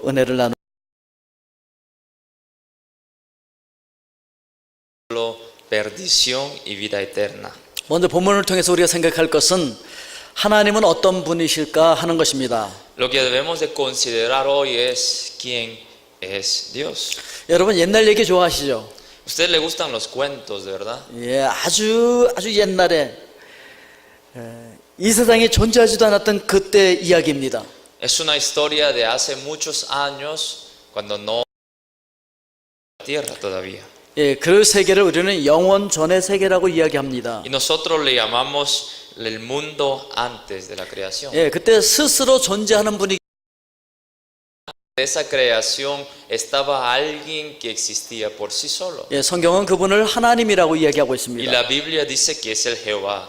은혜를 나누. Perdición y vida eterna. 먼저 본문을 통해서 우리가 생각할 것은 하나님은 어떤 분이실까 하는 것입니다. Lo que debemos de considerar hoy es quién es Dios. 여러분 옛날 얘기 좋아하시죠? ¿A usted le gustan los cuentos, de verdad? 예, 아주 옛날에 이 세상에 존재하지도 않았던 그때 이야기입니다. Es una historia de hace muchos años cuando no había tierra todavía. 예, 그 세계를 우리는 영원 전의 세계라고 이야기합니다. Y nosotros le llamamos el mundo antes de la creación. 예, 그때 스스로 존재하는 분이 De esa creación estaba alguien que existía por sí solo. 예, 성경은 그분을 하나님이라고 이야기하고 Y 있습니다. la Biblia dice que es el Jehová.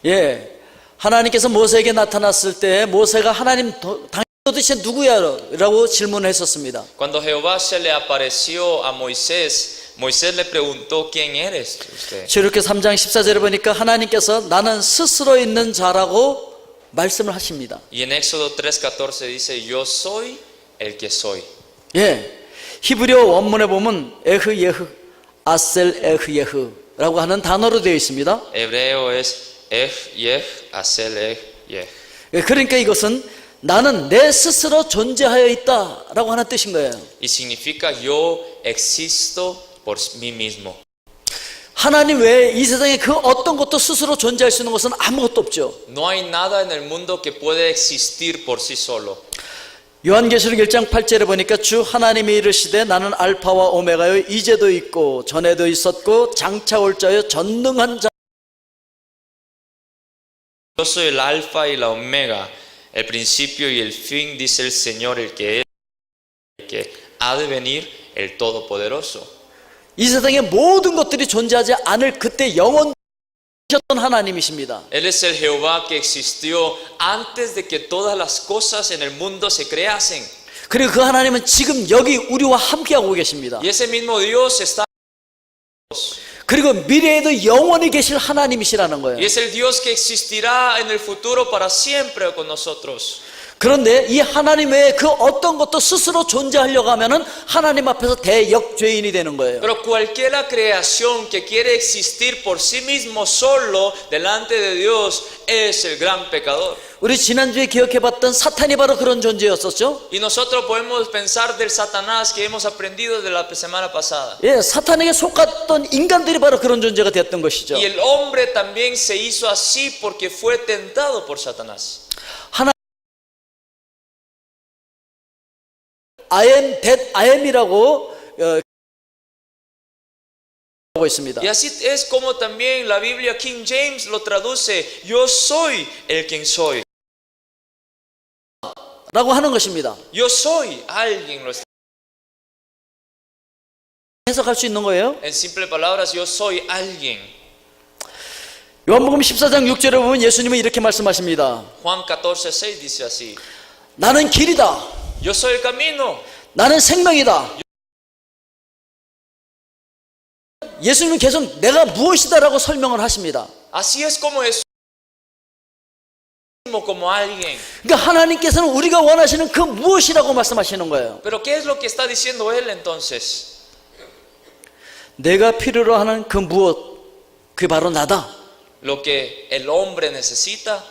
예, 하나님께서 모세에게 나타났을 때 모세가 하나님 당신 도대체 누구야? 라고 질문을 했었습니다. Cuando Jehová se le apareció a Moisés, Moisés le preguntó, ¿quién eres usted? 출애굽기 3장 14절에 보니까 하나님께서 나는 스스로 있는 자라고 말씀을 하십니다. Y en Éxodo 3:14 dice, yo soy el que soy. 예, 히브리어 원문에 보면 에흐 예흐 아셀 에흐 예흐라고 하는 단어로 되어 있습니다. Hebreo es yeh, asel yeh. 예, 그러니까 이것은 나는 내 스스로 존재하여 있다라고 하는 뜻인 거예요. Y significa yo existo por mí mismo. 하나님 외에 이 세상에 그 어떤 것도 스스로 존재할 수 있는 것은 아무것도 없죠. No hay nada en el mundo que puede existir por sí solo. 요한계시록 1장 8절에 보니까 주 하나님이 이르시되 나는 알파와 오메가요 이제도 있고 전에도 있었고 장차 올 자요 전능한 자. Yo soy el alfa y la omega, el principio y el fin, dice el Señor, el que es, el que ha de venir, el Todopoderoso. 이 세상의 모든 것들이 존재하지 않을 그때 영원하셨던 하나님이십니다. Él es el Jehová que existió antes de que todas las cosas en el mundo se creasen. 그리고 그 하나님은 지금 여기 우리와 함께하고 계십니다. Y ese mismo Dios está. 그리고 미래에도 영원히 계실 하나님이시라는 거예요. Y es el Dios que existirá en el futuro para siempre con nosotros. 그런데 이 하나님 외에 그 어떤 것도 스스로 존재하려고 하면은 하나님 앞에서 대역죄인이 되는 거예요. Pero cualquier creación que quiere existir por sí mismo solo delante de Dios es el gran pecador. 우리 지난주에 기억해봤던 사탄이 바로 그런 존재였었죠. Y nosotros podemos pensar del Satanás que hemos aprendido de la semana pasada. 예, 사탄에게 속았던 인간들이 바로 그런 존재가 되었던 것이죠. Y el hombre también se hizo así porque fue tentado por Satanás. I am that I am이라고 하고 있습니다. Y así es como también la Biblia King James lo traduce, yo soy el quien soy. 라고 하는 것입니다. Yo soy alguien. Lo está. 해석할 수 있는 거예요. En simples palabras, yo soy alguien. 요한복음 14장 6절에 보면 예수님은 이렇게 말씀하십니다. Juan 14:6 dice así. 나는 길이다. Yo soy el camino. 나는 생명이다. 예수님은 계속 내가 무엇이다라고 설명을 하십니다. Así es como Jesús como alguien. 그러니까 하나님께서는 우리가 원하시는 그 무엇이라고 말씀하시는 거예요. Pero ¿qué es lo que está diciendo él entonces? 내가 필요로 하는 그 무엇, 그게 바로 나다. Lo que el hombre necesita,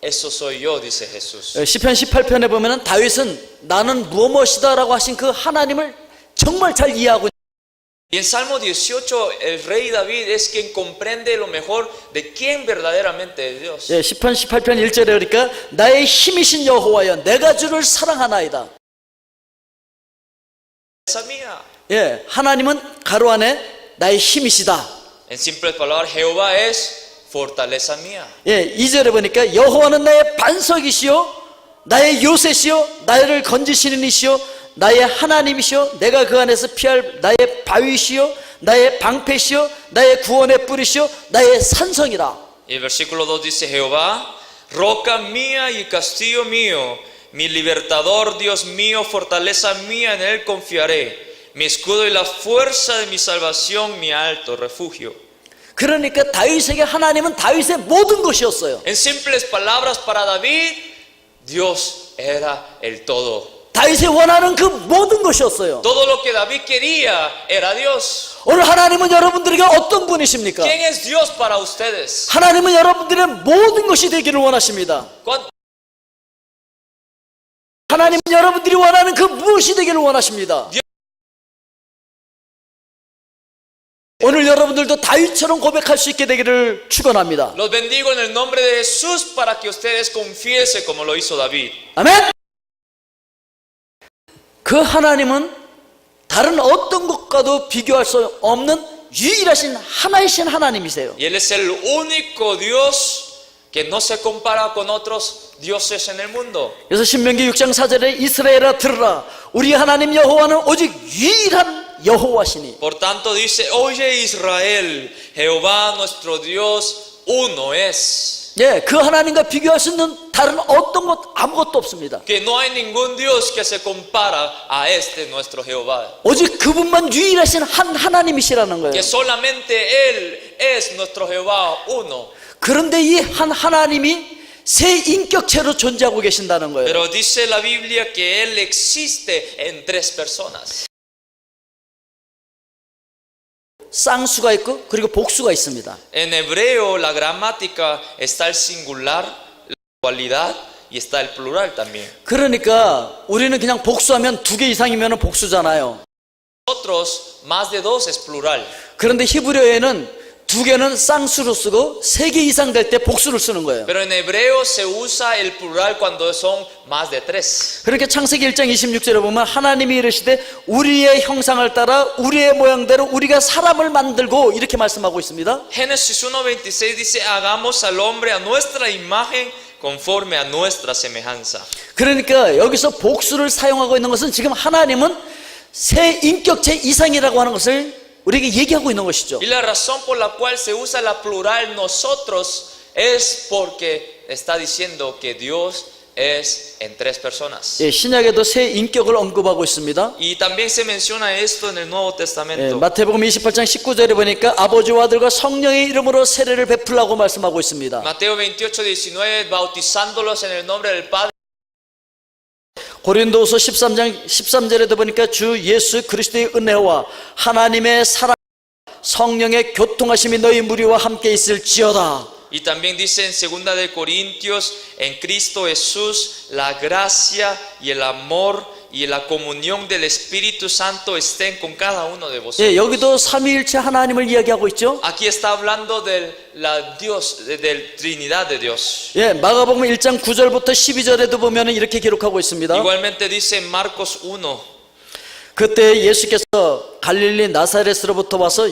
eso soy yo, dice Jesús. 시편 18편에 보면은 다윗은 나는 무엇이다라고 하신 그 하나님을 정말 잘 이해하고. Y en Salmo 18 el rey David es quien comprende lo mejor de quién verdaderamente es Dios. 예, 시편 18편 1절에 그러니까 나의 힘이신 여호와여 내가 주를 사랑하나이다. Esa mía. 예, 하나님은 가로 안에 나의 힘이시다. En simples palabras, Jehová es fortaleza mía. 예, 2절에 보니까 여호와는 나의 반석이시요 나의 요새시요 나를 건지시는 이시요 나의 하나님이시요 내가 그 안에서 피할 나의 바위시요 나의 방패시요 나의 구원의 뿌리시요 나의 산성이라. Y el versículo 2 dice, Jehová, roca mía y castillo mío, mi libertador, Dios mío, fortaleza mía, en él confiaré, mi escudo y la fuerza de mi salvación, mi alto refugio. 그러니까 다윗에게 하나님은 다윗의 모든 것이었어요. En simples palabras, para David, Dios era el todo. 다윗이 원하는 그 모든 것이었어요. Todo lo que David quería era Dios. 오늘 하나님은 여러분들에게 어떤 분이십니까? ¿Quién es Dios para ustedes? 하나님은 여러분들의 모든 것이 되기를 원하십니다. 하나님은 여러분들이 원하는 그 무엇이 되기를 원하십니다. 오늘 여러분들도 다윗처럼 고백할 수 있게 되기를 축원합니다. Los bendigo en el nombre de Jesús para que ustedes confiesen como lo hizo David. 아멘. 그 하나님은 다른 어떤 것과도 비교할 수 없는 유일하신 하나이신 하나님이세요. Y Él es el único Dios que no se compara con otros dioses en el mundo. 그래서 신명기 6장 4절에 이스라엘아 들으라 우리 하나님 여호와는 오직 유일한 여호와시니. Por tanto dice, oye Israel, Jehová nuestro Dios uno es. 예, 그 하나님과 비교할 수 있는 다른 어떤 것 아무것도 없습니다. Que no hay ningún Dios que se compara a este nuestro Jehová. 오직 그분만 유일하신 한 하나님이시라는 거예요. Que solamente Él es nuestro Jehová uno. 그런데 이 한 하나님이 세 인격체로 존재하고 계신다는 거예요. Pero dice la Biblia que Él existe en tres personas. 쌍수가 있고 그리고 복수가 있습니다. En hebreo la gramática está el singular, la dualidad y está el plural también. 그러니까 우리는 그냥 복수하면 2개 이상이면 복수잖아요. Nosotros más de dos es plural. 그런데 히브리어에는 2개는 쌍수로 쓰고 3개 이상 될 때 복수를 쓰는 거예요. Pero en hebreo se usa el plural cuando son más de tres. 그렇게 창세기 1장 26절에 보면 하나님이 이르시되 우리의 형상을 따라 우리의 모양대로 우리가 사람을 만들고 이렇게 말씀하고 있습니다. Génesis 1:26 dice, hagamos al hombre a nuestra imagen conforme a nuestra semejanza. 그러니까 여기서 복수를 사용하고 있는 것은 지금 하나님은 세 인격체 이상이라고 하는 것을 우리에게 얘기하고 있는 것이죠. Y la razón por la cual se usa la plural nosotros es porque está diciendo que Dios es en tres personas. 예, 신약에도 세 인격을 언급하고 있습니다. Y también se menciona esto en el Nuevo 예, Testamento. 마태복음 28장 19절에 보니까 아버지와 아들과 성령의 이름으로 세례를 베풀라고 말씀하고 있습니다. Mateo 28:19, bautizándolos en el nombre del Padre. 고린도후서 13장 13절에도 보니까 주 예수 그리스도의 은혜와 하나님의 사랑 성령의 교통하심이 너희 무리와 함께 있을지어다. Y también dice en 2 de Corintios, en Cristo Jesús, la gracia y el amor y la comunión del Espíritu Santo estén con cada uno de vosotros. 예, 여기도 삼위일체 하나님을 이야기하고 있죠. Aquí está hablando de la Trinidad de Dios. 예, 마가복음 1장 9절부터 12절에도 보면 이렇게 기록하고 있습니다. Igualmente dice en Marcos 1, 그때 예수께서 갈릴리 나사렛으로부터 와서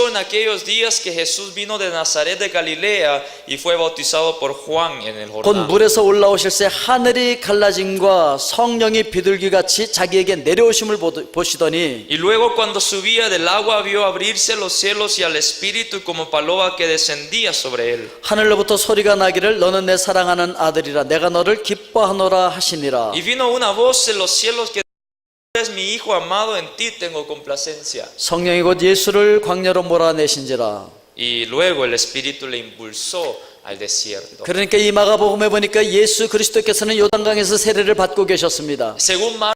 en aquellos días que Jesús vino de Nazaret de Galilea y fue bautizado por Juan en el 곧 Jordán. 물에서 올라오실새 하늘이 갈라짐과 성령이 비둘기같이 자기에게 내려오심을 보시더니 Y luego cuando subía del agua vio abrirse los cielos y al Espíritu como paloma que descendía sobre él. 하늘로부터 소리가 나기를 너는 내 사랑하는 아들이라 내가 너를 기뻐하노라 하시니라. Y vino una voz en los cielos que eres mi hijo amado, en ti tengo complacencia. 성령이 곧 예수를 광야로 몰아내신지라. Y luego el Espíritu le impulsó al desierto. 그러니까 이 마가복음에 보니까 예수 그리스도께서는 요단강에서 세례를 받고 계셨습니다. Según Marcos,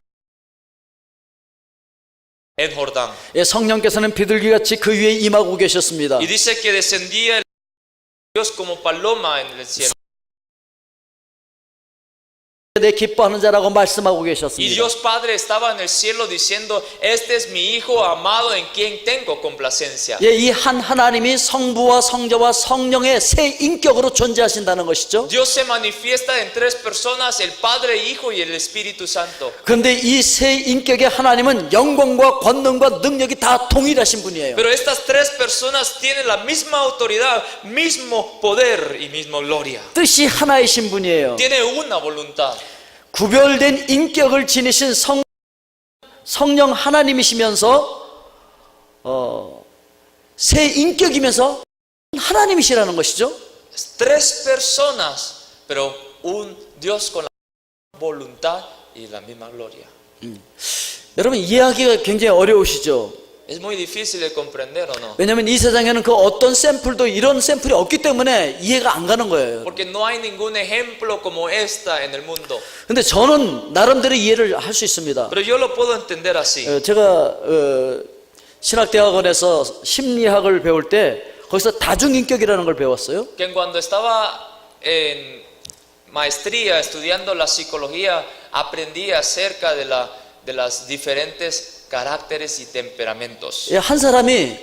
en Jordán. 예, 성령께서는 비둘기같이 그 위에 임하고 계셨습니다. Y dice que descendía el Dios como paloma en el cielo. 내 기뻐하는 자라고 말씀하고 Y 계셨습니다. Dios Padre estaba en el cielo diciendo, este es mi Hijo amado en quien tengo complacencia. 예, 이 한 하나님이 성부와 성자와 성령의 세 인격으로 존재하신다는 것이죠. Dios se manifiesta en tres personas, el Padre, Hijo y el Espíritu Santo. 그런데 이 세 인격의 하나님은 영광과 권능과 능력이 다 동일하신 분이에요. Pero estas tres personas tienen la misma autoridad, mismo poder y misma gloria. 뜻이 하나이신 분이에요. Tiene una voluntad. 구별된 인격을 지니신 성령 하나님이시면서 세 인격이면서 하나님이시라는 것이죠. Tres personas, pero un Dios con la misma voluntad y la misma gloria. 여러분 이해하기가 굉장히 어려우시죠. Es muy difícil de comprender, ¿o no? 왜냐하면 이 세상에는 그 어떤 샘플도 이런 샘플이 없기 때문에 이해가 안 가는 거예요. Porque no hay ningún ejemplo como esta en el mundo. 근데 저는 나름대로 이해를 할 수 있습니다. Pero yo lo puedo entender así. 제가 신학대학원에서 심리학을 배울 때 거기서 다중인격이라는 걸 배웠어요. Que cuando estaba en maestría estudiando la psicología, aprendí acerca de las diferentes caracteres y temperamentos. 한 사람이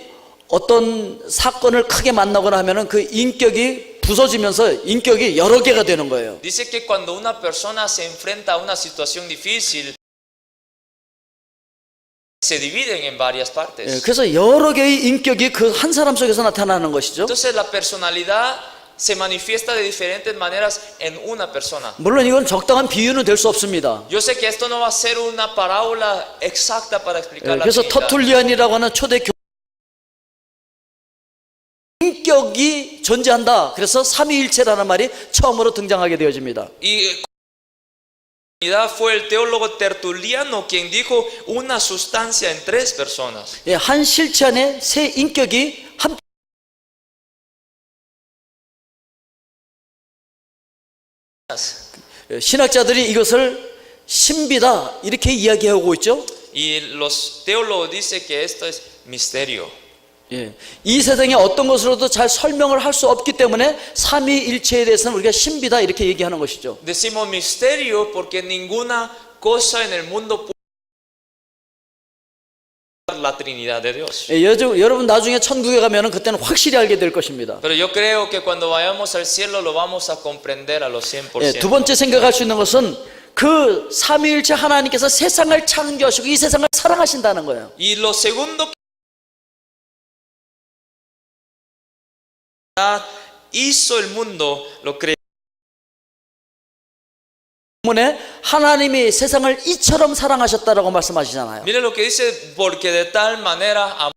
어떤 사건을 크게 만나거나 하면은 그 인격이 부서지면서 인격이 여러 개가 되는 거예요. Dice que cuando una persona se enfrenta a una situación difícil, se dividen en varias partes. 그래서 여러 개의 인격이 그 한 사람 속에서 나타나는 것이죠. Entonces la personalidad se manifiesta de diferentes maneras en una persona. 물론 이건 적당한 비유는 될 수 없습니다. Yo sé que esto no va a ser una parábola exacta para explicar la 그래서 Trinidad. 터툴리안이라고 하는 초대 인격이 존재한다. 그래서 삼위일체라는 말이 처음으로 등장하게 되어집니다. Y fue el teólogo Tertuliano quien dijo una sustancia en tres personas. 한 실체 안에 세 인격이 함께 신학자들이 이것을 신비다 이렇게 이야기하고 있죠. Y los teólogos dicen que esto es misterio. 이 세상에 어떤 것으로도 잘 설명을 할 수 없기 때문에 삼위일체에 대해서는 우리가 신비다 이렇게 얘기하는 것이죠. Decimos misterio porque ninguna cosa en el mundo puede explicar la Trinidad de Dios. 여러분 나중에 천국에 가면은 그때는 확실히 알게 될 것입니다. Pero yo creo que cuando vayamos al cielo lo vamos a comprender a los 100%. 두 번째 생각할 수 있는 것은 그 삼위일체 하나님께서 세상을 창조하시고 이 세상을 사랑하신다는 거예요. Y lo segundo, hizo el mundo, lo creó. 때문에 하나님이 세상을 이처럼 사랑하셨다라고 말씀하시잖아요. Mire lo que dice, porque de tal manera amó.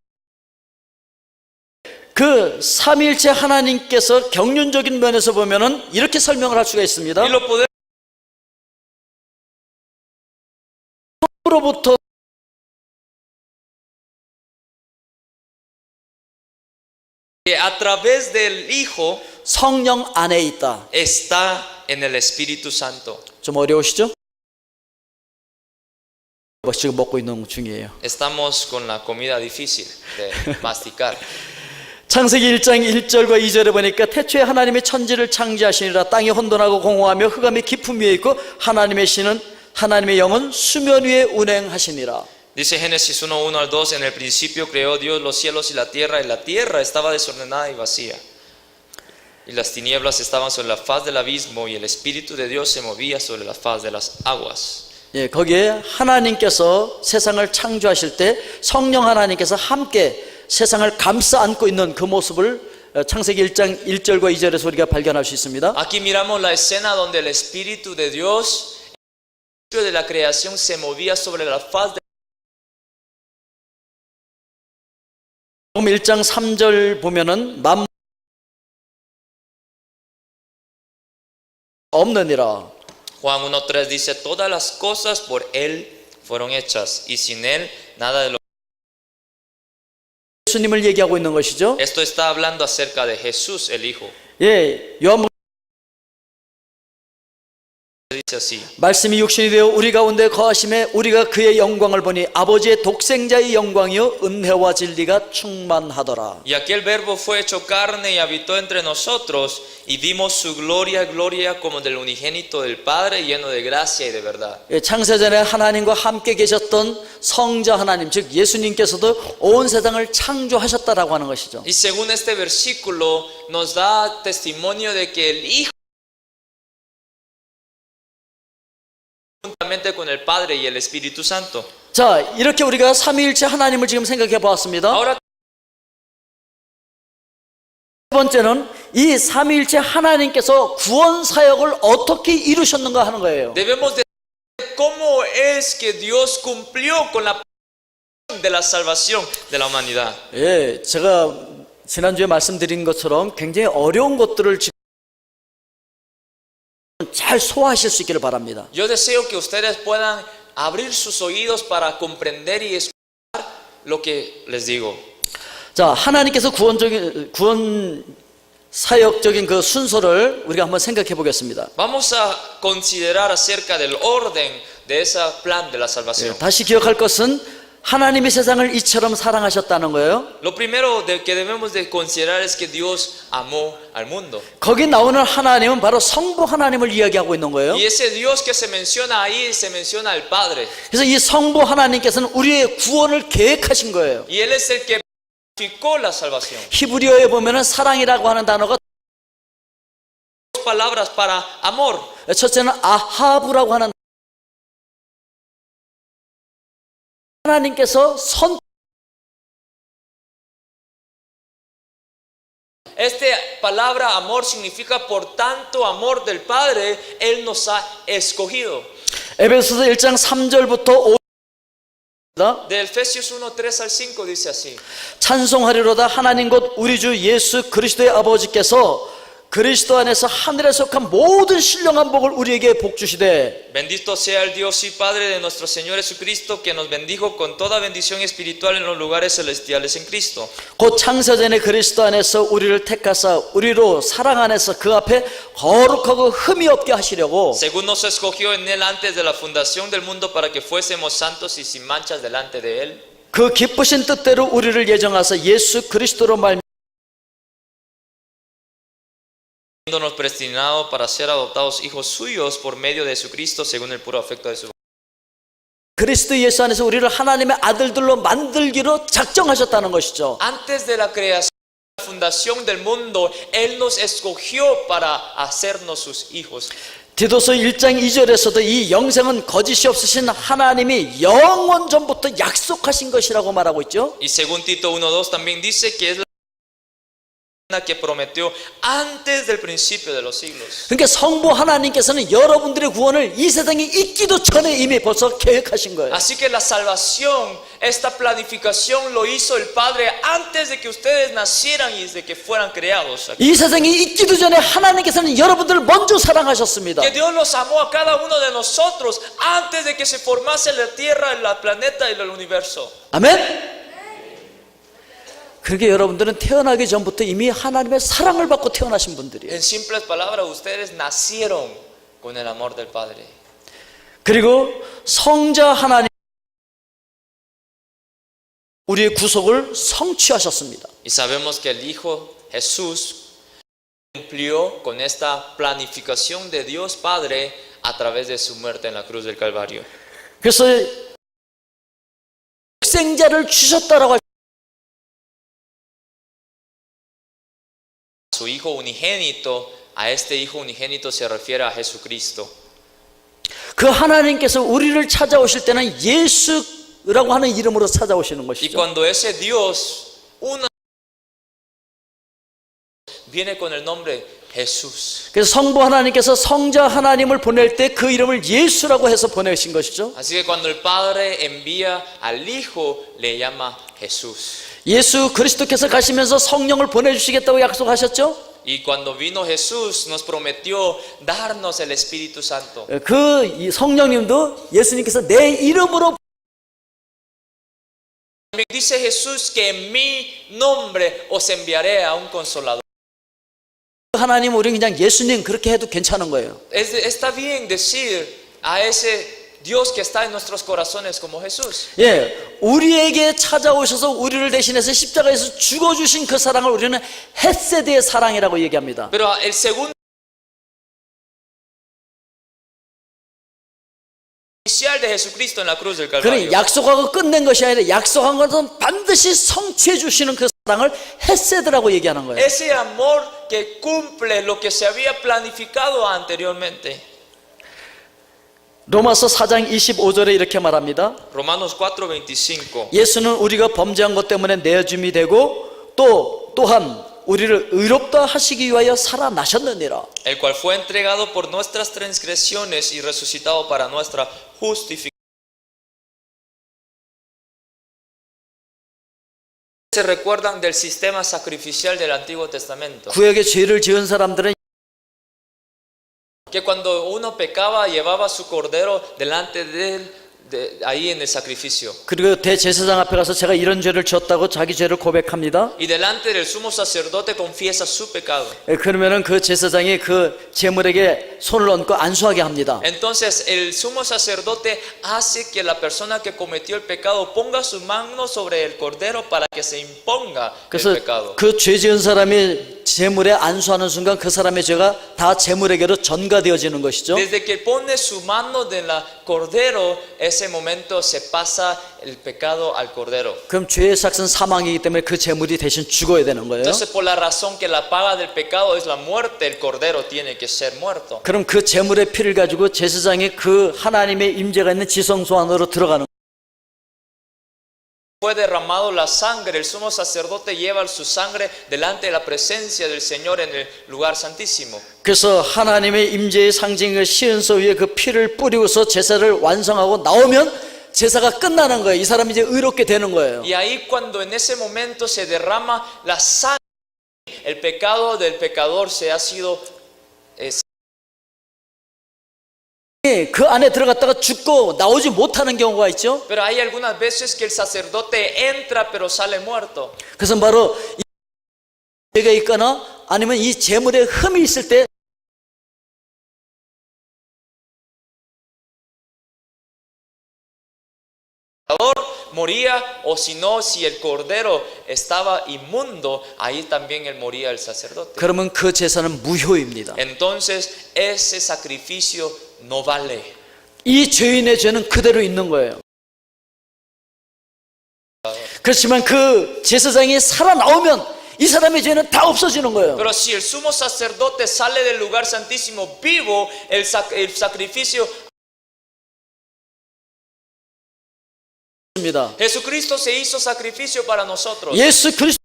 그 삼위일체 하나님께서 경륜적인 면에서 보면은 이렇게 설명을 할 수가 있습니다. Y lo podemos 로부터 que a través del Hijo 성령 안에 있다. está en el Espíritu Santo. 좀 어려우시죠? 지금 먹고 있는 중이에요. Estamos con la comida difícil de masticar. 창세기 1장 1절과 2절에 보니까 태초에 하나님의 천지를 창조하시니라. 땅이 혼돈하고 공허하며 흑암이 깊음 위에 있고 하나님의 영은 수면 위에 운행하시니라. Dice Génesis 1, 1 al 2, en el principio creó Dios los cielos y la tierra estaba desordenada y vacía. Y las tinieblas estaban sobre la faz del abismo y el Espíritu de Dios se movía sobre la faz de las aguas. 거기에 하나님께서 세상을 창조하실 때 성령 하나님께서 함께 세상을 감싸 안고 있는 그 모습을 창세기 1장 1절과 2절에서 우리가 발견할 수 있습니다. Aquí miramos la escena donde el Espíritu de Dios en el principio de la creación se movía sobre la faz de 그럼 1장 3절 보면은 만물 없느니라. Juan 1:3 dice, todas las cosas por Él fueron hechas y sin Él nada de lo. 예수님을 얘기하고 있는 것이죠. Esto está hablando acerca de Jesús, el Hijo. 요한복음 Dice así. 말씀이 육신이 되어 우리 가운데 거하심에 우리가 그의 영광을 보니 아버지의 독생자의 영광이요 은혜와 진리가 충만하더라. Y aquel verbo fue hecho carne y habitó entre nosotros y vimos su gloria, gloria como del unigénito del Padre, lleno de gracia y de verdad. 창세전에 하나님과 함께 계셨던 성자 하나님, 즉 예수님께서도 온 세상을 창조하셨다라고 하는 것이죠. Y según este versículo nos da testimonio de que el Hijo juntamente con el Padre y el Espíritu Santo. 자, 이렇게 우리가 삼위일체 하나님을 지금 생각해 보았습니다. Ahora 두 번째는 이 삼위일체 하나님께서 구원 사역을 어떻게 이루셨는가 하는 거예요. debemos de ver cómo es que Dios cumplió con la de la salvación de la humanidad. 제가 지난주에 말씀드린 것처럼 굉장히 어려운 것들을 지금 잘 소화하실 수 있기를 바랍니다. Yo deseo que ustedes puedan abrir sus oídos para comprender y escuchar lo que les digo. 자, 하나님께서 구원 사역적인 그 순서를 우리가 한번 생각해 보겠습니다. Vamos a considerar acerca del orden de ese plan de la salvación. 다시 기억할 것은 하나님이 세상을 이처럼 사랑하셨다는 거예요. Lo primero que debemos de considerar es que Dios amó al mundo. 거기 나오는 하나님은 바로 성부 하나님을 이야기하고 있는 거예요. Y ese Dios que se menciona ahí se menciona al Padre. 그래서 이 성부 하나님께서는 우리의 구원을 계획하신 거예요. Y Él es el que planificó la salvación. 히브리어에 보면은 사랑이라고 하는 단어가 Dos palabras para amor. 첫째는 아하브라고 하는 하나님께서 Esta palabra amor significa por tanto amor del Padre, Él nos ha escogido. 에베소서 1장 3절부터 5절 De Efesios 1, 3 al 5 dice así. 찬송하리로다 하나님 곧 우리 주 예수 그리스도의 아버지께서 그리스도 안에서 하늘에 속한 모든 신령한 복을 우리에게 복주시되 Bendito sea el Dios y Padre de nuestro Señor Jesucristo, que nos bendijo con toda bendición espiritual en los lugares celestiales en Cristo. 곧 창세전에 그리스도 안에서 우리를 택하사 우리로 사랑 안에서 그 앞에 거룩하고 흠이 없게 하시려고 Según nos escogió en Él antes de la fundación del mundo para que fuésemos santos y sin manchas delante de Él. 그 기쁘신 뜻대로 우리를 예정하사 예수 그리스도로 말미암아 Nos predestinado para ser adoptados hijos suyos por medio de Jesucristo según el puro afecto de su 그리스도 예수 안에서 우리를 하나님의 아들들로 만들기로 작정하셨다는 것이죠. Antes de la creación, la fundación del mundo, Él nos escogió para hacernos sus hijos. 디도서 1장 2절에서도 이 영생은 거짓이 없으신 하나님이 영원 전부터 약속하신 것이라고 말하고 있죠. Y según Tito 1:2 también dice que es la que prometió antes del principio de los siglos. 그러니까 성부 하나님께서는 여러분들의 구원을 이 세상에 있기도 전에 이미 벌써 계획하신 거예요. Así que la salvación, esta planificación lo hizo el Padre antes de que ustedes nacieran y desde que fueran creados. 이 세상에 있기도 전에 하나님께서는 여러분들을 먼저 사랑하셨습니다. Que Dios los amó a cada uno de nosotros antes de que se formase la tierra, el planeta y el universo. 아멘. 그렇게 여러분들은 태어나기 전부터 이미 하나님의 사랑을 받고 태어나신 분들이에요. En simples palabras, ustedes nacieron con el amor del Padre. 그리고 성자 하나님 우리의 구속을 성취하셨습니다. Y sabemos que el Hijo Jesús cumplió con esta planificación de Dios Padre a través de su muerte en la cruz del Calvario. 그래서 독생자를 주셨다라고 할 Su Hijo unigénito, a este Hijo unigénito se refiere a Jesucristo. 그 하나님께서 우리를 찾아오실 때는 예수라고 하는 이름으로 찾아오시는 Y 것이죠. cuando ese Dios viene con el nombre Jesús. 그래서 성부 하나님께서 성자 하나님을 보낼 때 그 이름을 예수라고 해서 보내신 것이죠. Así que cuando el Padre envía al Hijo, le llama Jesús. 예수 그리스도께서 가시면서 성령을 보내주시겠다고 약속하셨죠. Y cuando vino Jesús, nos prometió darnos el Espíritu Santo. 그 성령님도 예수님께서 내 이름으로 También dice Jesús que en mi nombre os enviaré a un consolador. 하나님 우리 그냥 예수님 그렇게 해도 괜찮은 거예요. Está bien decir a ese Dios que está en nuestros corazones como Jesús. 예, 우리에게 찾아오셔서 우리를 대신해서 십자가에서 죽어주신 그 사랑을 우리는 헷세드의 사랑이라고 얘기합니다. Pero el segundo inicial de Jesucristo en la cruz del Calvario. 그는 약속하고 끝낸 것이 아니라 약속한 것은 반드시 성취해 주시는 그 사랑을 헷세드라고 얘기하는 거예요. Ese amor que cumple lo que se había planificado anteriormente. 로마서 4장 25절에 이렇게 말합니다. Romanos 4:25. 예수는 우리가 범죄한 것 때문에 내어줌이 되고 또한 우리를 의롭다 하시기 위하여 살아나셨느니라. El cual fue entregado por nuestras transgresiones y resucitado para nuestra justificación. Se recuerdan del sistema sacrificial del Antiguo Testamento. 구약에 죄를 지은 사람들은 Que cuando uno pecaba llevaba su cordero delante de él ahí en el sacrificio. 그리고 대제사장 앞에 가서 제가 이런 죄를 지었다고 자기 죄를 고백합니다. Y delante del sumo sacerdote confiesa su pecado. 그러면은 그 제사장이 그 제물에게 손을 얹고 안수하게 합니다. Entonces el sumo sacerdote hace que la persona que cometió el pecado ponga su mano sobre el cordero para que se imponga el 그래서 pecado. 그 죄 지은 사람이 제물에 안수하는 순간 그 사람의 죄가 다 제물에게로 전가되어지는 것이죠. Desde que pone su mano del cordero, ese momento se pasa el pecado al cordero. 그럼 죄의 삭은 사망이기 때문에 그 제물이 대신 죽어야 되는 거예요. Entonces, por la razón que la paga del pecado es la muerte, el cordero tiene que ser muerto. 그럼 그 제물의 피를 가지고 제사장이 그 하나님의 임재가 있는 지성소 안으로 들어가는 거예요. Fue derramado la sangre, el sumo sacerdote lleva su sangre delante de la presencia del Señor en el lugar santísimo. 그래서 하나님의 임재의 상징을 시은소 위에 그 피를 뿌리고서 제사를 완성하고 나오면 제사가 끝나는 거예요. 이 사람이 이제 의롭게 되는 거예요. Y ahí cuando en ese momento se derrama la sangre, el pecado del pecador se ha sido 그 안에 들어갔다가 죽고 나오지 못하는 경우가 있죠. pero hay algunas veces que el sacerdote entra pero sale muerto. 그래서 바로 이 죄가 있거나 아니면 이 제물에 흠이 있을 때 Moría, o si no, si el cordero estaba inmundo, ahí también él moría el sacerdote. 그러면 그 제사는 무효입니다. Entonces ese sacrificio no vale. 이 죄인의 죄는 그대로 있는 거예요. 그렇지만 그 제사장이 살아나오면 이 사람의 죄는 다 없어지는 거예요. Pero si el sumo sacerdote sale del lugar santísimo vivo, el sacrificio. Jesucristo se hizo sacrificio para nosotros. 예수 그리스도가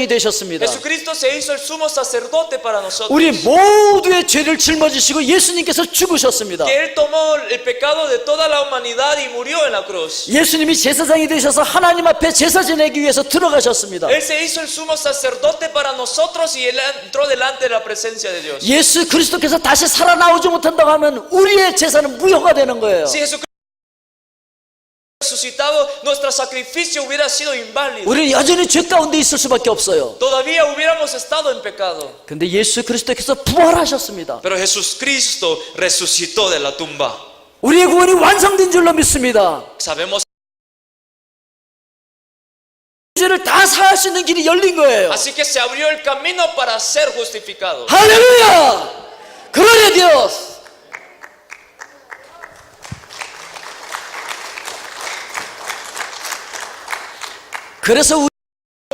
되셨습니다. Jesucristo se hizo el sumo sacerdote para nosotros. 우리 모두의 죄를 짊어지시고 예수님께서 죽으셨습니다. Que él tomó el pecado de toda la humanidad y murió en la cruz. 예수님이 제사장이 되셔서 하나님 앞에 제사 지내기 위해서 들어가셨습니다. Él se hizo el sumo sacerdote para nosotros y él entró delante de la presencia de Dios. 예수 그리스도께서 다시 살아나오지 못한다고 하면 우리의 제사는 무효가 되는 거예요. Si Jesucristo resucitado, nuestro sacrificio hubiera sido inválido. 우리는 여전히 죄 가운데 있을 수밖에 없어요. Todavía hubiéramos estado en pecado. 근데 예수 그리스도께서 부활하셨습니다. Pero Jesucristo resucitó de la tumba. 우리의 구원이 완성된 줄로 믿습니다. Sabemos. 죄를 다 사할 수 있는 길이 열린 거예요. Así que se abrió el camino para ser justificado. 할렐루야! gloria a Dios. 그래서 우리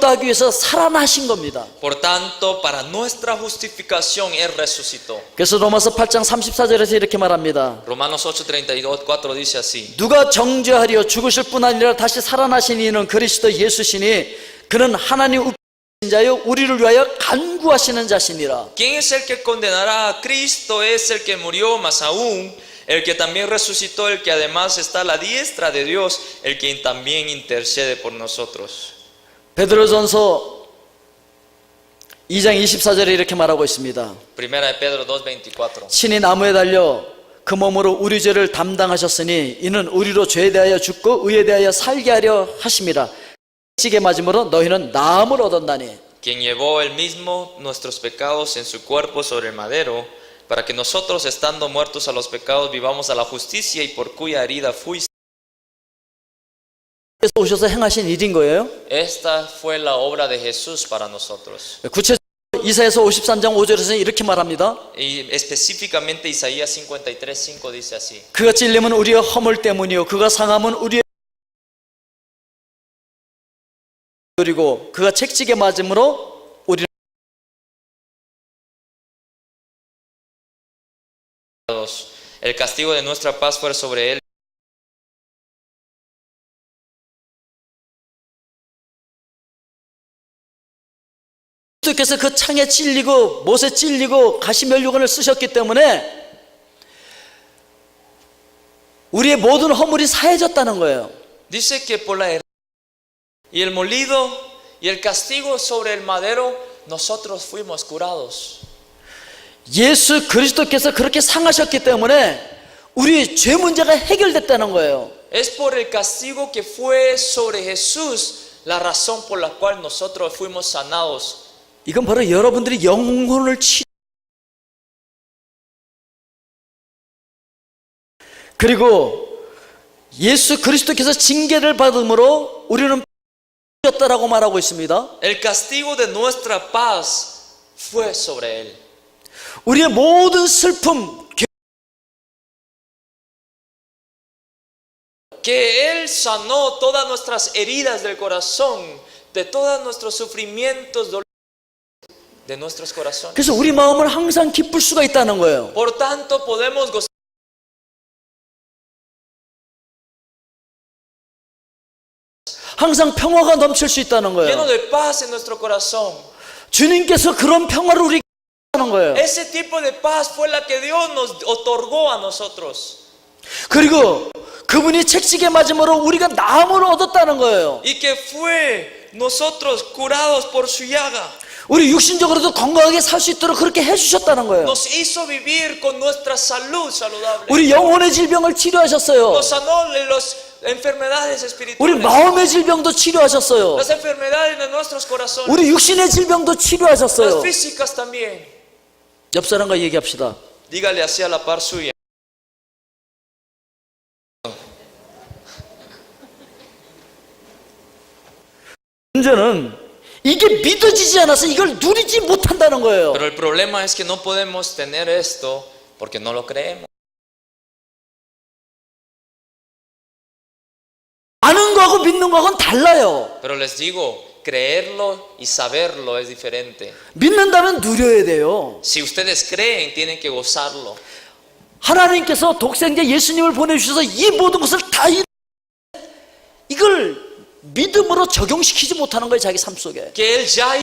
하기 위해서 살아나신 겁니다. Por tanto, para nuestra justificación él resucitó. 그래서 로마서 8장 34절에서 이렇게 말합니다. Romanos 8:34 dice así. 누가 정죄하리요 죽으실 뿐 아니라 다시 살아나신 이는 그리스도 예수시니 그는 하나님 우편신 자요 우리를 위하여 간구하시는 자시니라. ¿Quién es el que condenará a Cristo? Es el que murió, más aún el que también resucitó, el que además está a la diestra de Dios, el que también intercede por nosotros. 베드로전서 2장 24절에 이렇게 말하고 있습니다. Primera de Pedro 2:24. 친히 나무에 달려 그 몸으로 우리 죄를 담당하셨으니 이는 우리로 죄에 대하여 죽고 의에 대하여 살게 하려 하심이라. 찌게 맞음으로 너희는 나음을 얻었나니. Quien llevó él mismo nuestros pecados en su cuerpo sobre el madero, para que nosotros, estando muertos a los pecados, vivamos a la justicia, y por cuya herida fuiste. 오셔서 행하신 일인 거예요. Esta fue la obra de Jesús para nosotros. 구체적으로 이사야서 53장 5절에서는 이렇게 말합니다. Y específicamente Isaías 53:5 dice así. 그가 찔림은 우리의 허물 때문이요 그가 상함은 우리의 그리고 그가 책지게 맞음으로 우리는 El castigo de nuestra paz fue sobre él. 그리스도께서 그 창에 찔리고 못에 찔리고 가시면류관을 쓰셨기 때문에 우리의 모든 허물이 사해졌다는 거예요. Dice que por la herida y el molido y el castigo sobre el madero, nosotros fuimos curados. 예수 그리스도께서 그렇게 상하셨기 때문에 우리의 죄 문제가 해결됐다는 거예요. Es por el castigo que fue sobre Jesús la razón por la cual nosotros fuimos sanados. 이건 바로 여러분들이 영혼을 그리고 예수 그리스도께서 징계를 받음으로 우리는 였다라고 말하고 있습니다. El castigo de nuestra paz fue sobre él. 우리의 모든 슬픔, Que él sanó todas nuestras heridas del corazón, de todos nuestros sufrimientos, de nuestros corazones. 그래서 우리 마음을 항상 기쁠 수가 있다는 거예요. Por tanto podemos gozar. 항상 평화가 넘칠 수 있다는 Lleno 거예요. de paz en nuestro corazón. 주님께서 그런 평화를 우리에게 하는 거예요. Ese tipo de paz fue la que Dios nos otorgó a nosotros. 그리고 그분이 책찍에 맞음으로 우리가 나음을 얻었다는 거예요. Y que fue nosotros curados por su llaga. 우리 육신적으로도 건강하게 살 수 있도록 그렇게 해주셨다는 거예요. Nos hizo vivir con nuestra salud saludable. 우리 영혼의 질병을 치료하셨어요. Nos sanó de las enfermedades 우리 espirituales. 마음의 질병도 치료하셨어요. Las enfermedades de nuestros corazones. 우리 육신의 질병도 Las 치료하셨어요. físicas también. 옆 사람과 얘기합시다. Dígale así a la par suya. 문제는 이게 믿어지지 않아서 이걸 누리지 못한다는 거예요. Pero el problema es que no podemos tener esto porque no lo creemos. 아는 거하고 믿는 거하고는 달라요. Pero les digo, creerlo y saberlo es diferente. 믿는다면 누려야 돼요. Si ustedes creen, tienen que gozarlo. 하나님께서 독생자 예수님을 보내주셔서 이 모든 것을 다 이걸 믿음으로 적용시키지 못하는 거예요. 자기 삶 속에. Que Él ya hizo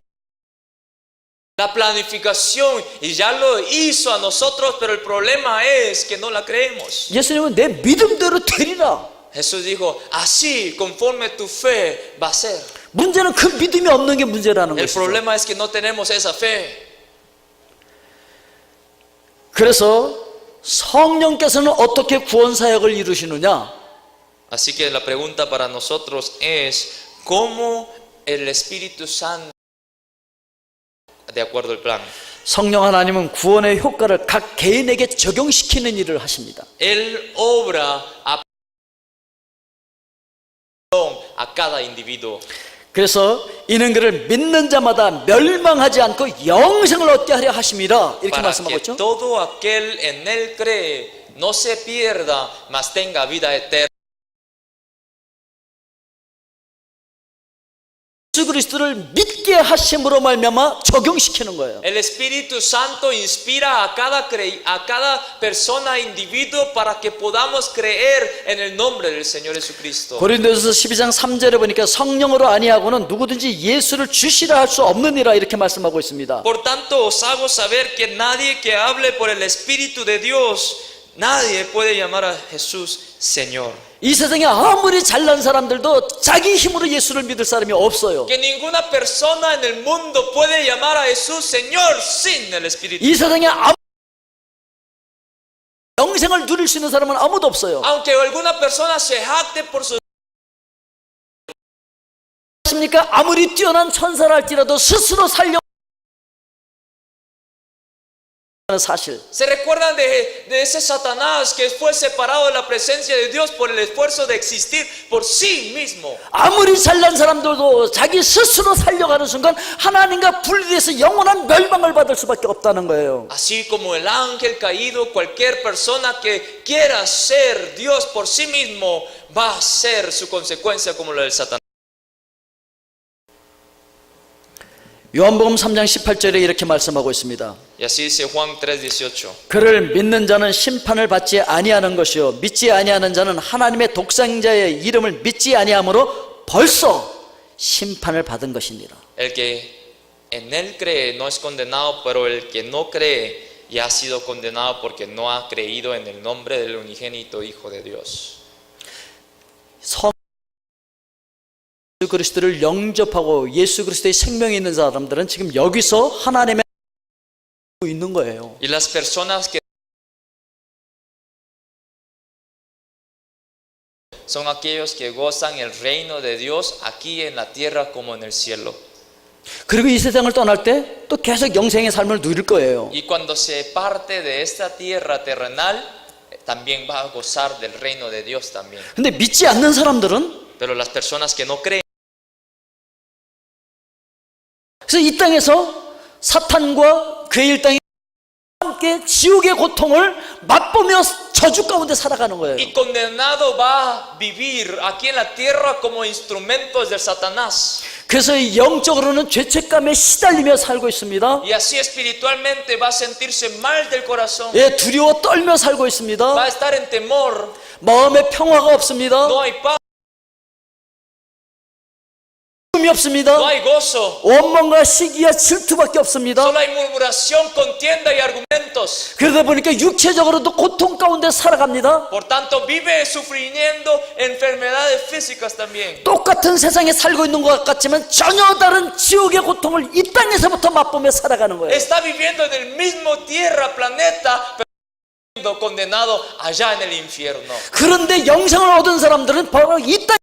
la planificación y ya lo hizo a nosotros, pero el problema es que no la creemos. 예수님은 내 믿음대로 되리라. Jesús dijo, así conforme tu fe va a ser. 문제는 그 믿음이 없는 게 문제라는 El 것이죠. problema es que no tenemos esa fe. 그래서 성령께서는 어떻게 구원 사역을 이루시느냐? Así que la pregunta para nosotros es, ¿cómo el Espíritu Santo, de acuerdo al plan? 성령 하나님은 구원의 효과를 각 개인에게 적용시키는 일을 하십니다. Él obra a cada individuo. 그래서 이는 그를 믿는 자마다 멸망하지 않고 영생을 얻게 하려 하심이라 이렇게 Para 말씀하고 que 있죠. todo aquel en él cree no se pierda, mas tenga vida eterna. 예수 그리스도를 믿게 하심으로 말미암아 적용시키는 거예요. El Espíritu Santo inspira a cada persona, individuo, para que podamos creer en el nombre del Señor Jesucristo. 고린도전서 12장 3절에 보니까 성령으로 아니하고는 누구든지 예수를 주시라 할 수 없느니라 이렇게 말씀하고 있습니다. Por tanto, os hago saber que nadie que hable por el Espíritu de Dios, nadie puede llamar a Jesús Señor. 이 세상에 아무리 잘난 사람들도 자기 힘으로 예수를 믿을 사람이 없어요. Que ninguna persona en el mundo puede llamar a Jesús Señor sin el Espíritu. 이 세상에 영생을 누릴 수 있는 사람은 아무도 없어요. Aunque alguna persona se jacte por su 십니까? 아무리 뛰어난 천사라 할지라도 스스로 살려 사실. ¿Se recuerdan de ese Satanás que fue separado de la presencia de Dios por el esfuerzo de existir por sí mismo? 아무리 잘난 사람들도 자기 스스로 살려가는 순간 하나님과 분리돼서 영원한 멸망을 받을 수밖에 없다는 거예요. Así como el ángel caído, cualquier persona que quiera ser Dios por sí mismo va a ser su consecuencia como la del Satanás. 요한복음 3장 18절에 이렇게 말씀하고 있습니다. Y así dice Juan 3:18. 그를 믿는 자는 심판을 받지 아니하는 것이요 믿지 아니하는 자는 하나님의 독생자의 이름을 믿지 아니함으로 벌써 심판을 받은 것이니라. El que en él cree no es condenado, pero el que no cree ya ha sido condenado porque no ha creído en el nombre del unigénito Hijo de Dios. 예수 그리스도를 영접하고 예수 그리스도의 생명이 있는 사람들은 지금 여기서 하나님의 있는 거예요. Y las personas que son aquellos que gozan el reino de Dios aquí en la tierra como en el cielo. 그리고 이 세상을 떠날 때 또 계속 영생의 삶을 누릴 거예요. Y cuando se parte de esta tierra terrenal, también va a gozar del reino de Dios también. 근데 믿지 않는 사람들은, Pero las personas que no creen, 그래서 이 땅에서 사탄과 그의 일당이 함께 지옥의 고통을 맛보며 저주 가운데 살아가는 거예요. y condenado va a vivir aquí en la tierra como instrumentos del Satanás. 그래서 영적으로는 죄책감에 시달리며 살고 있습니다. Y así espiritualmente va a sentirse mal del corazón. 예, 두려워 떨며 살고 Va 있습니다. a estar en temor. 마음에 평화가 없습니다. No hay paz, 힘이 없습니다. no hay gozo. 원망과 시기와 질투밖에 없습니다. Solo hay murmuración, contienda y argumentos. 그러다 보니까 육체적으로도 고통 가운데 살아갑니다. Por tanto, vive sufriendo enfermedades físicas también. 똑같은 세상에 살고 있는 것 같지만 전혀 다른 지옥의 고통을 이 땅에서부터 맛보며 살아가는 거예요. Está viviendo en el mismo tierra, planeta, pero siendo condenado allá en el infierno. 그런데 영생을 얻은 사람들은 바로 이 땅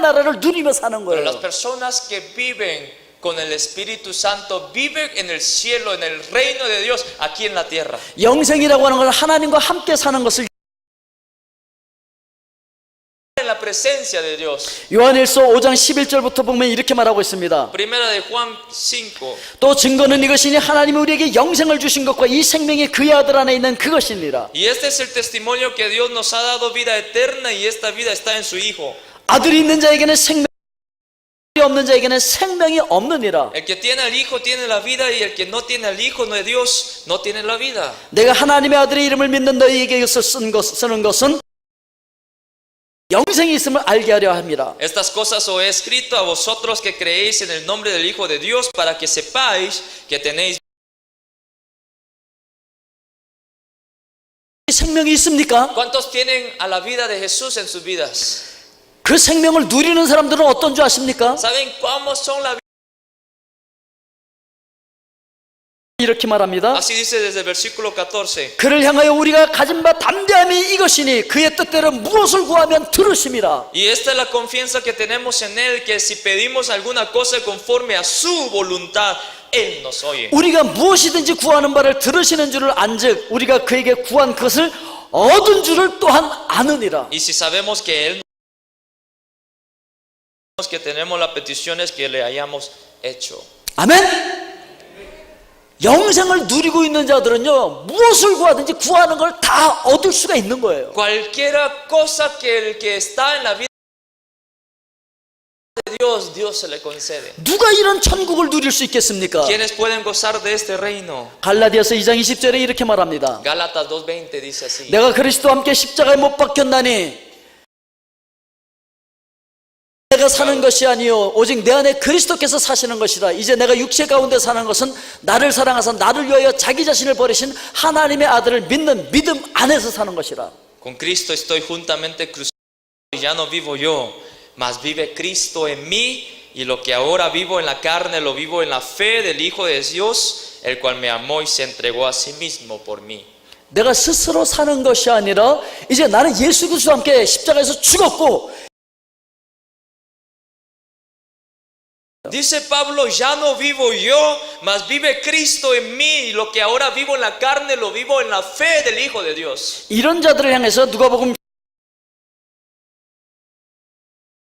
나라를 누리며 사는 Pero las 거예요. personas que viven con el Espíritu Santo viven en el cielo, en el reino de Dios, aquí en la tierra. 영생이라고 하는 건 하나님과 함께 사는 것을 En la presencia de Dios. 요한일서 5장 11절부터 보면 이렇게 말하고 있습니다. Primera de Juan 5. 또 증거는 이것이니 하나님이 우리에게 영생을 주신 것과 이 생명이 그의 아들 안에 있는 그것이니라. Y este es el testimonio que Dios nos ha dado vida eterna y esta vida está en su Hijo. 아들이 있는 자에게는 생명이 없는 자에게는 생명이 없느니라. El que tiene al Hijo tiene la vida y el que no tiene al Hijo no de Dios no tiene la vida. 내가 하나님의 아들의 이름을 믿는 너희에게 쓰는 것은 영생이 있음을 알게 하려 함이라. Estas cosas os he escrito a vosotros que creéis en el nombre del Hijo de Dios para que sepáis que tenéis. 생명이 있습니까? ¿Cuántos tienen a la vida de Jesús en sus vidas? 그 생명을 누리는 사람들은 어떤 줄 아십니까? ¿Saben cómo son la vida? 이렇게 말합니다. Así dice desde el versículo 14. 그를 향하여 우리가 가진 바 담대함이 이것이니 그의 뜻대로 무엇을 구하면 들으심이라. Y esta es la confianza que tenemos en Él, que si pedimos alguna cosa conforme a su voluntad, Él nos oye. 우리가 무엇이든지 구하는 바를 들으시는 줄을 안즉 우리가 그에게 구한 것을 얻은 줄을 또한 아느니라. Y si sabemos que Él que tenemos las peticiones que le hayamos hecho. 아멘. 영생을 누리고 있는 자들은요 무엇을 구하든지 구하는 걸 다 얻을 수가 있는 거예요. Cualquier cosa que el que está en la vida de Dios, Dios se le concede. 누가 이런 천국을 누릴 수 있겠습니까? ¿Quiénes pueden gozar de este reino? 갈라디아서 2장 20절에 이렇게 말합니다. Gálatas 2:20 dice así. 내가 그리스도와 함께 십자가에 못 박혔나니 내가 사는 것이 아니요 오직 내 안에 그리스도께서 사시는 것이라. 이제 내가 육체 가운데 사는 것은 나를 사랑하사 나를 위하여 자기 자신을 버리신 하나님의 아들을 믿는 믿음 안에서 사는 것이라. Con Cristo estoy juntamente crucificado y ya no vivo yo, mas vive Cristo en mí, y lo que ahora vivo en la carne lo vivo en la fe del Hijo de Dios, el cual me amó y se entregó a sí mismo por mí. 내가 스스로 사는 것이 아니라 이제 나는 예수 그리스도와 함께 십자가에서 죽었고 Dice Pablo, ya no vivo yo, mas vive Cristo en mí, y lo que ahora vivo en la carne lo vivo en la fe del Hijo de Dios. 이런 자들을 향해서 누가복음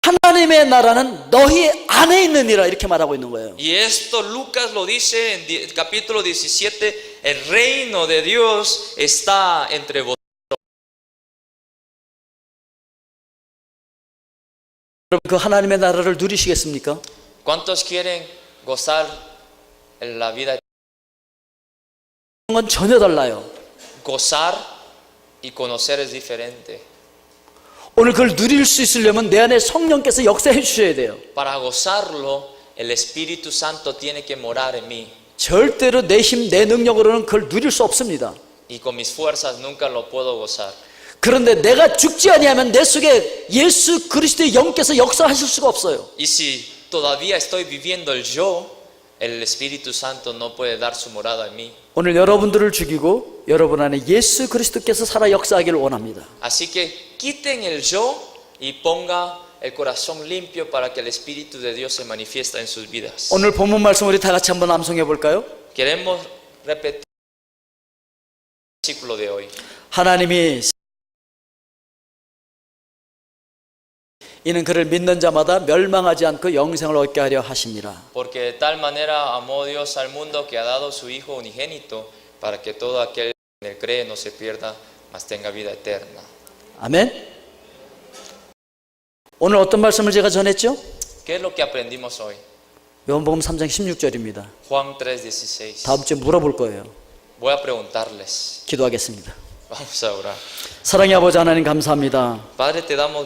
하나님의 나라는 너희 안에 있느니라 이렇게 말하고 있는 거예요. Y esto Lucas lo dice en el capítulo 17, el reino de Dios está entre vosotros. 여러분 그 하나님의 나라를 누리시겠습니까? ¿Cuántos quieren gozar en la vida? 건 전혀 달라요. Gozar y conocer es diferente. 오늘 그걸 누릴 수 있으려면 내 안에 성령께서 역사해 주셔야 돼요. Para gozarlo, el Espíritu Santo tiene que morar en mí. 절대로 내 힘, 내 능력으로는 그걸 누릴 수 없습니다. Y con mis fuerzas nunca lo puedo gozar. 그런데 내가 죽지 아니하면 내 속에 예수 그리스도의 영께서 역사하실 수가 없어요. Y si todavía estoy viviendo el yo, el Espíritu Santo no puede dar su morada en mí. 오늘 여러분들을 죽이고 여러분 안에 예수 그리스도께서 살아 역사하기를 원합니다. Así que quiten el yo y ponga el corazón limpio para que el Espíritu de Dios se manifiesta en sus vidas. 오늘 본문 말씀 우리 다 같이 한번 암송해 볼까요? Queremos repetir el versículo de hoy. 하나님이 이는 그를 믿는 자마다 멸망하지 않고 영생을 얻게 하려 하심이라. Porque de tal manera amó Dios al mundo que ha dado su Hijo unigénito para que todo aquel que en él cree no se pierda, mas tenga vida eterna. 아멘. 오늘 어떤 말씀을 제가 전했죠? ¿Qué es lo que aprendimos hoy? 요한복음 3장 16절입니다. Juan 3:16. 다음 주에 물어볼 거예요. Voy a preguntarles. 기도하겠습니다. Vamos a orar. 사랑의 아버지 하나님 감사합니다. Padre, te damos